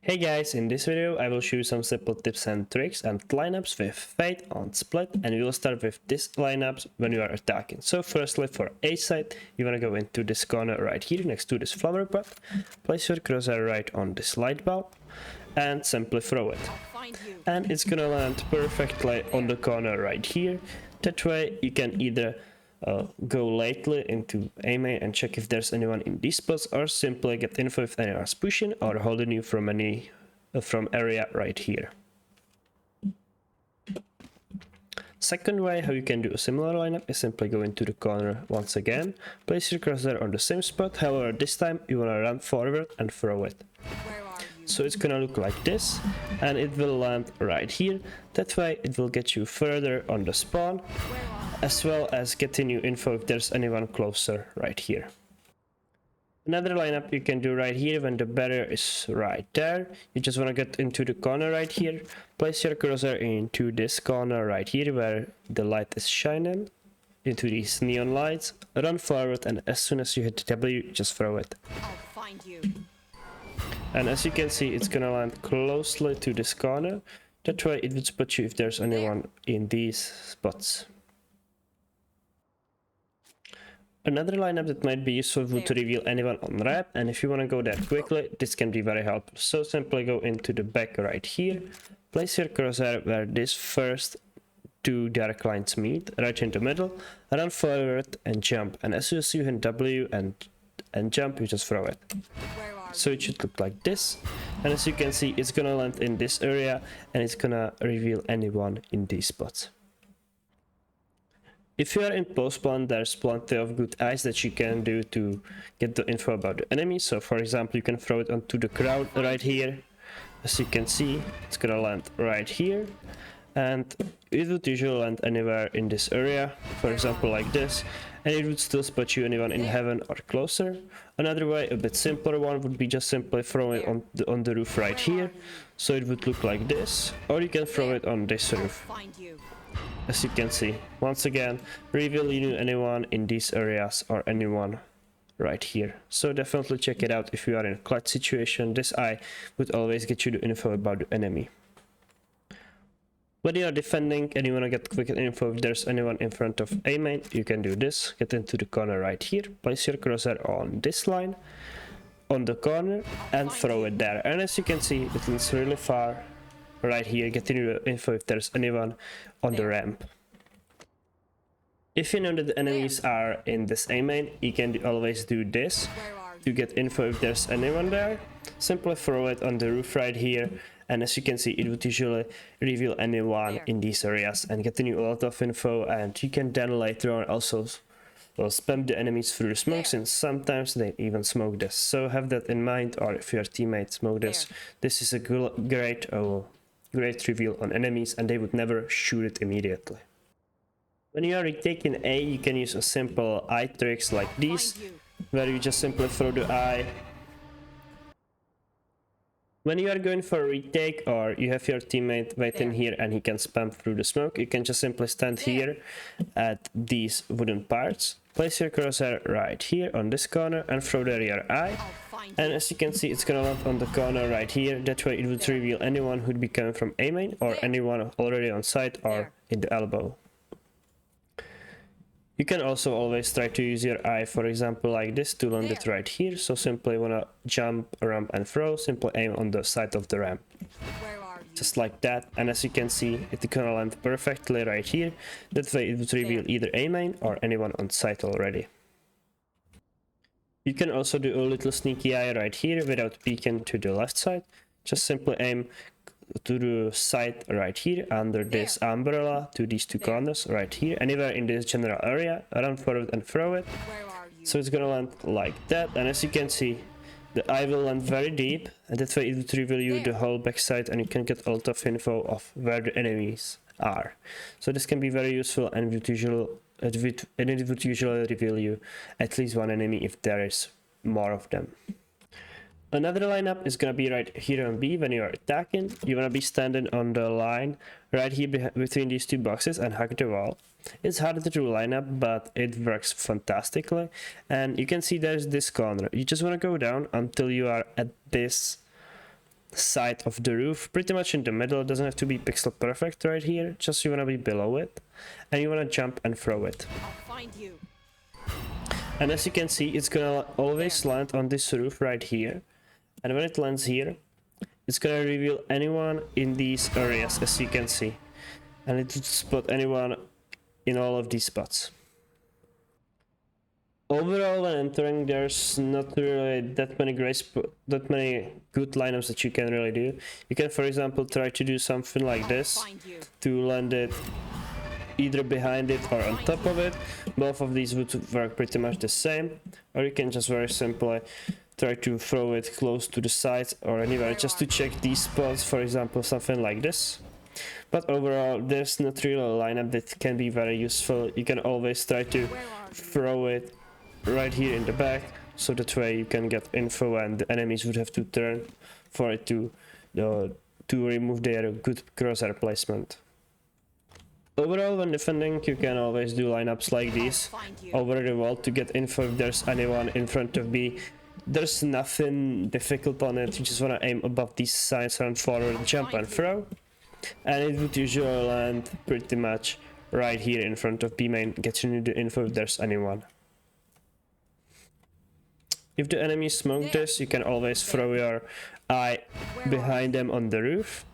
Hey guys, in this video I will show you some simple tips and tricks and lineups with fade on split, and we will start with this lineups when you are attacking. So firstly, for A side, you want to go into this corner right here next to this flower pot, place your crosshair right on this light bulb and simply throw it. And it's gonna land perfectly on the corner right here. That way you can either go lately into A main and check if there's anyone in these spots, or simply get info if anyone's pushing or holding you from from area right here. Second way how you can do a similar lineup is simply go into the corner once again, place your crosshair on the same spot, however this time you wanna run forward and throw it. So it's gonna look like this, and it will land right here. That way it will get you further on the spawn, as well as getting you info if there's anyone closer right here. Another lineup you can do right here when the barrier is right there. You just want to get into the corner right here, place your cursor into this corner right here where the light is shining, into these neon lights, run forward, and as soon as you hit W, just throw it. I'll find you. And as you can see, it's gonna land closely to this corner. That way it would spot you if there's anyone in these spots. Another lineup that might be useful would reveal anyone on ramp, and if you want to go there quickly, this can be very helpful. So simply go into the back right here, place your crosshair where these first two dark lines meet, right in the middle, run forward and jump, and as soon as you hit W and jump, you just throw it. So it should look like this, and as you can see, it's gonna land in this area and it's gonna reveal anyone in these spots. If you are in post spawn, there's plenty of good eyes that you can do to get the info about the enemy. So for example, you can throw it onto the crowd right here. As you can see, it's gonna land right here, and it would usually land anywhere in this area, for example like this, and it would still spot you anyone in heaven or closer. Another way, a bit simpler one, would be just simply throwing it on the roof right here, so it would look like this, or you can throw it on this roof. As you can see, once again, reveal anyone in these areas or anyone right here. So definitely check it out if you are in a clutch situation. This eye would always get you the info about the enemy. When you are defending and you want to get quick info if there's anyone in front of A main, you can do this. Get into the corner right here, place your crosshair on this line, on the corner, and throw it there. And as you can see, it lands really far right here, getting you the info if there's anyone on the ramp. If you know that the enemies are in this A main, you can always do this to get info if there's anyone there. Simply throw it on the roof right here, and as you can see, it would usually reveal anyone in these areas and getting you a lot of info, and you can then later on also spam the enemies through the smoke, since sometimes they even smoke this. So have that in mind, or if your teammates smoke this, this is a great reveal on enemies, and they would never shoot it immediately. When you are retaking A, you can use a simple eye tricks like these, where you just simply throw the eye. When you are going for a retake, or you have your teammate waiting here and he can spam through the smoke, you can just simply stand here at these wooden parts, place your crosshair right here on this corner and throw there your eye. And as you can see, it's gonna land on the corner right here. That way it would reveal anyone who'd be coming from A main, or anyone already on site or in the elbow. You can also always try to use your eye, for example like this, to land it right here. So simply wanna jump, ramp and throw, simply aim on the side of the ramp. Just like that, and as you can see, it's gonna land perfectly right here. That way it would reveal either A main or anyone on site already. You can also do a little sneaky eye right here without peeking to the left side. Just simply aim to the side right here under this umbrella to these two corners right here, anywhere in this general area, run forward and throw it. So it's gonna land like that, and as you can see, the eye will land very deep, and that way it will reveal you the whole backside, and you can get a lot of info of where the enemies are. So this can be very useful, and it would usually reveal you at least one enemy if there is more of them. Another lineup is gonna be right here on B. When you are attacking, you wanna be standing on the line right here between these two boxes and hug the wall. It's harder to line up, but it works fantastically. And you can see there's this corner. You just wanna go down until you are at this side of the roof, pretty much in the middle. It doesn't have to be pixel perfect right here, just you want to be below it, and you want to jump and throw it. I'll find you. And as you can see, it's gonna always land on this roof right here, and when it lands here, it's gonna reveal anyone in these areas, as you can see, and it will spot anyone in all of these spots. Overall, when entering, there's not really that many good lineups that you can really do. You can, for example, try to do something like this to land it either behind it or on top of it. Both of these would work pretty much the same, or you can just very simply try to throw it close to the sides or anywhere just to check these spots, for example, something like this. But overall, there's not really a lineup that can be very useful. You can always try to throw it right here in the back, so that way you can get info and the enemies would have to turn for it to remove their good crosshair placement. Overall, when defending, you can always do lineups like these over the wall to get info if there's anyone in front of B. There's nothing difficult on it, you just want to aim above these sides, run forward, jump and throw, and it would usually land pretty much right here in front of B main, getting you the info if there's anyone. If the enemy smoke this, you can always throw your eye behind them on the roof.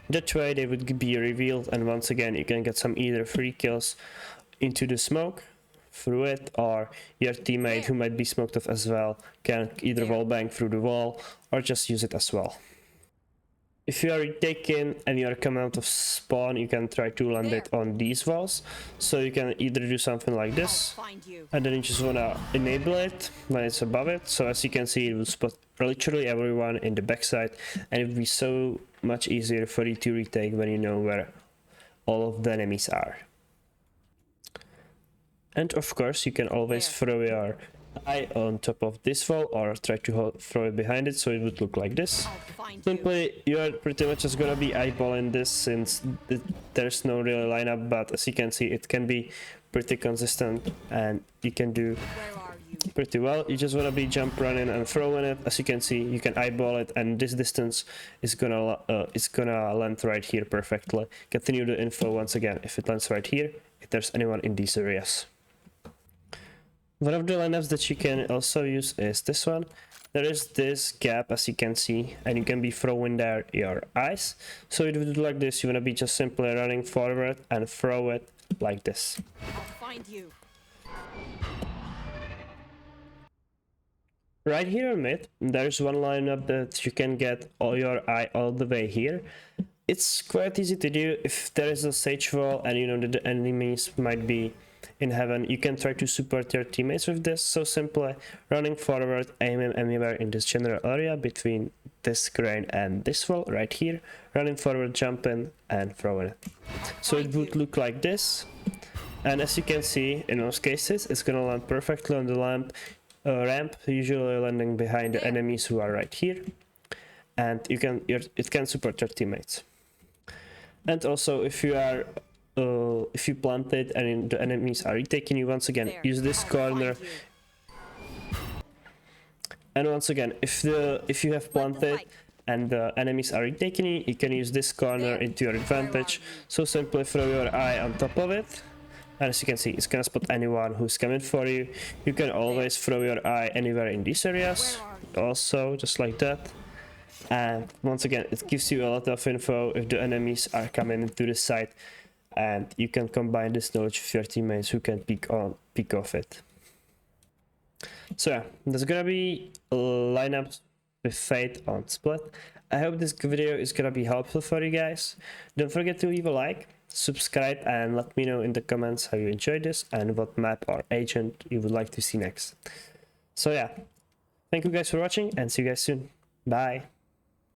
That way they would be revealed, and once again you can get some either free kills into the smoke through it, or your teammate who might be smoked off as well can either wall bang through the wall or just use it as well. If you are retaken and you are coming out of spawn, you can try to land it on these walls. So you can either do something like this, and then you just want to enable it when it's above it. So as you can see, it will spot literally everyone in the backside, and it will be so much easier for you to retake when you know where all of the enemies are. And of course, you can always throw your eye on top of this wall or try to throw it behind it, so it would look like this. Simply, you are pretty much just gonna be eyeballing this since there's no real lineup, but as you can see, it can be pretty consistent and you can do pretty well. You just want to be jump running and throwing it. As you can see, you can eyeball it, and this distance is gonna land right here perfectly. Continue the info once again if it lands right here, if there's anyone in these areas. One of the lineups that you can also use is this one. There is this gap, as you can see, and you can be throwing there your eyes. So it would look like this. You want to be just simply running forward and throw it like this. I'll find you. Right here in mid, there's one lineup that you can get all your eye all the way here. It's quite easy to do. If there is a sage wall and you know that the enemies might be in heaven, you can try to support your teammates with this. So simply running forward, aiming anywhere in this general area between this crane and this wall right here, running forward, jumping and throwing it. So it would look like this, and as you can see, in most cases it's gonna land perfectly on the ramp, usually landing behind the enemies who are right here, and it can support your teammates. And also, if you plant it and the enemies are retaking you, once again use this corner. And once again, if you have planted and the enemies are retaking you, you can use this corner into your advantage. So simply throw your eye on top of it, and as you can see, it's gonna spot anyone who's coming for you. You can always throw your eye anywhere in these areas, also just like that. And once again, it gives you a lot of info if the enemies are coming into the site, and you can combine this knowledge with your teammates who can pick off it. So yeah, there's gonna be lineups with Fate on Split. I hope this video is gonna be helpful for you guys. Don't forget to leave a like, subscribe, and let me know in the comments how you enjoyed this and what map or agent you would like to see next. So yeah, thank you guys for watching and see you guys soon. Bye.